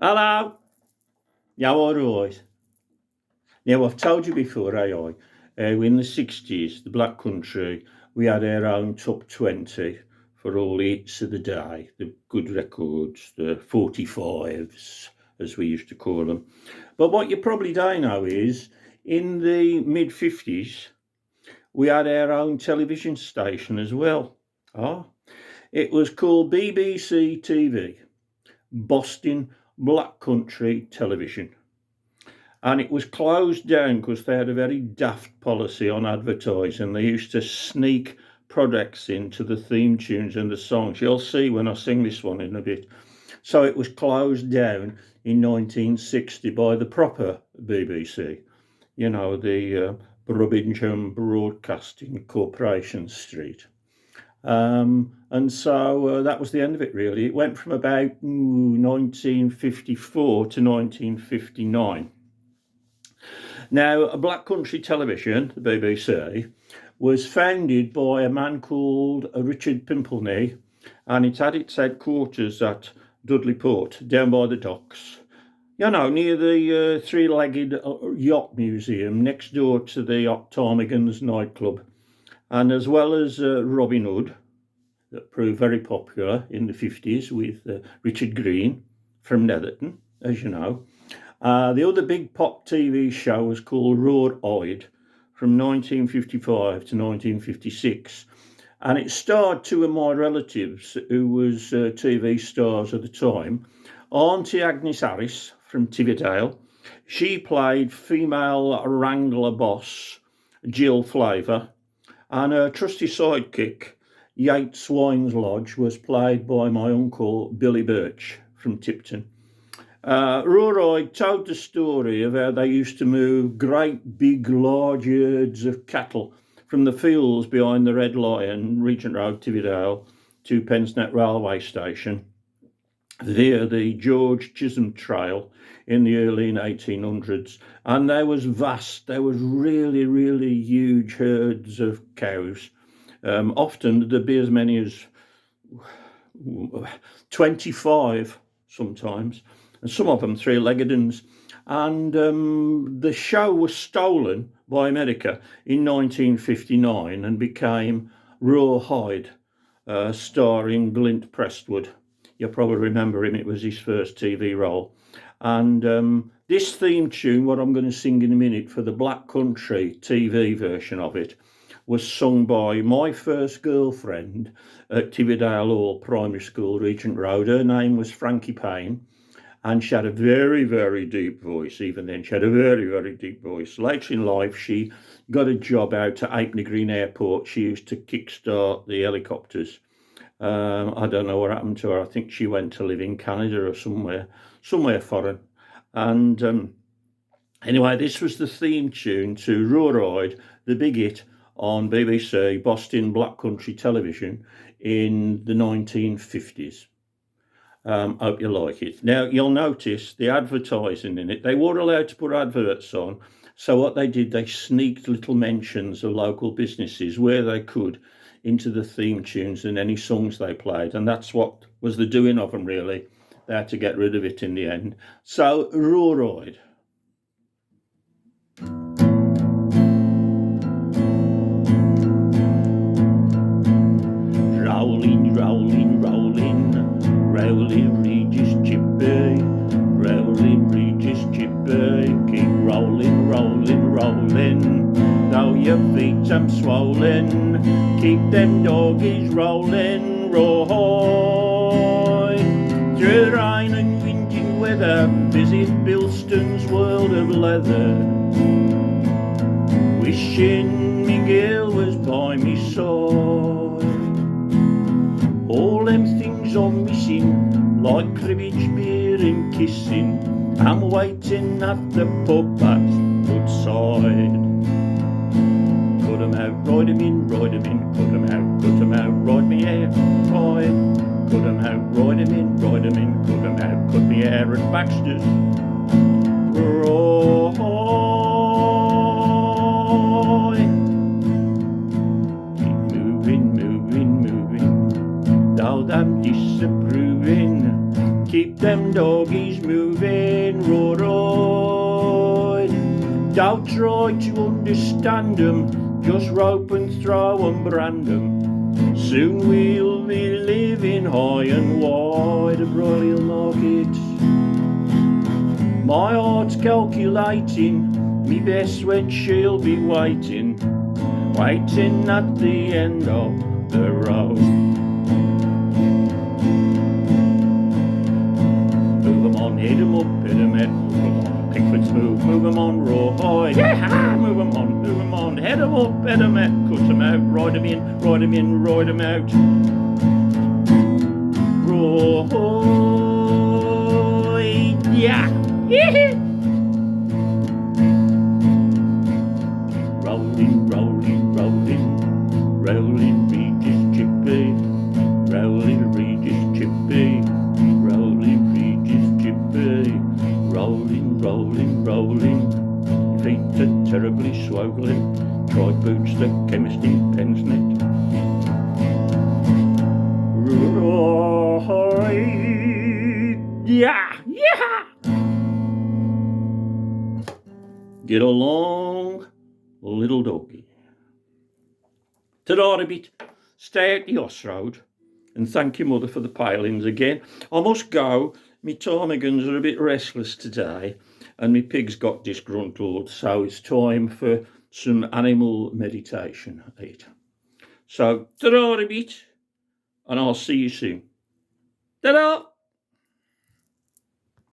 Hello. Yeah, all right. Now, I've told you before, in the 60s, the Black Country, we had our own top 20 for all the hits of the day, the good records, the 45s, as we used to call them. But what you probably don't know is, in the mid 50s, we had our own television station as well. Ah, it was called BBC TV, Boston Black Country Television. And it was closed down because they had a very daft policy on advertising. They used to sneak products into the theme tunes and the songs. You'll see when I sing this one in a bit. So it was closed down in 1960 by the proper BBC, the Brubbingham Broadcasting Corporation Street. And so that was the end of it, really. It went from about 1954 to 1959. Now, Black Country Television, the BBC, was founded by a man called Richard Pimperney, and it had its headquarters at Dudley Port, down by the docks. Near the three-legged yacht museum next door to the Ptarmigans nightclub. And as well as Robin Hood, that proved very popular in the 50s with Richard Green from Netherton, as you know. The other big pop TV show was called Raw-Eyed from 1955 to 1956. And it starred two of my relatives who was TV stars at the time. Auntie Agnes Harris from Tividale. She played female wrangler boss Jill Flavor. And her trusty sidekick, Yates Wines Lodge, was played by my uncle Billy Birch from Tipton. Raw-Eyed told the story of how they used to move great big large herds of cattle from the fields behind the Red Lion, Regent Road, Tividale, to Pensnet Railway Station via the George Chisholm Trail in the early 1800s. And there was really, really huge herds of cows. Often there'd be as many as 25 sometimes, and some of them three-legged ones. And the show was stolen by America in 1959 and became Rawhide, starring Glint Prestwood. You'll probably remember him, it was his first TV role. And this theme tune, what I'm going to sing in a minute for the Black Country TV version of it, was sung by my first girlfriend at Tividale Hall Primary School, Regent Road. Her name was Frankie Payne, and she had a very, very deep voice. Even then, she had a very, very deep voice. Later in life, she got a job out at Apenny Green Airport. She used to kickstart the helicopters. I don't know what happened to her. I think she went to live in Canada or somewhere foreign. And anyway, this was the theme tune to Raw-Eyed, the big hit on BBC Boston Black Country Television in the 1950s. Hope you like it. Now, you'll notice the advertising in it. They weren't allowed to put adverts on. So what they did, they sneaked little mentions of local businesses where they could into the theme tunes and any songs they played. And that's what was the doing of them, really. They had to get rid of it in the end. So, Raw-Eyed. Rolling, rolling, rolling, rolling Regis Chippy, rolling Regis Chippy, keep rolling, rolling, rolling, though your feet am swollen, keep them doggies rolling, Rawhide, through rain and windy weather, visit Bilston's world of leather, wishing me girl was by me side. All them things I'm missing, like cribbage, beer and kissing, I'm waiting at the pub at Woodside. Cut 'em out, ride 'em in, cut 'em out, ride me hair, ride. Cut 'em out, ride 'em in, cut 'em out, cut me hair at Baxter's. Keep keep them doggies moving, right. Don't try to understand 'em, just rope and throw and brand 'em. Soon we'll be living high and wide of Royal Market. My heart's calculating, me best when she'll be waiting at the end of the road. Move 'em on, hit 'em up, hit 'em head, move 'em on, Pickford smooth, move 'em on, rawhide, yeah, move 'em on, head 'em up, head 'em head, cut 'em out, ride 'em in, ride 'em in, ride 'em out. Rawhide, yeah, yeah. Rolling, rolling, rolling, rolling Regis Chippy, rolling Regis Chippy, rolling Regis Chippy, rolling, rolling, rolling. Your feet are terribly swollen. Try boots the chemist in Pensnet. Right, yeah, yeah. Get along, little doggy. To Darby, stay out the Oss Road, and thank your mother for the palings again. I must go. Me ptarmigans are a bit restless today, and me pigs got disgruntled, so it's time for some animal meditation. So, ta-da a bit, and I'll see you soon. Ta-da!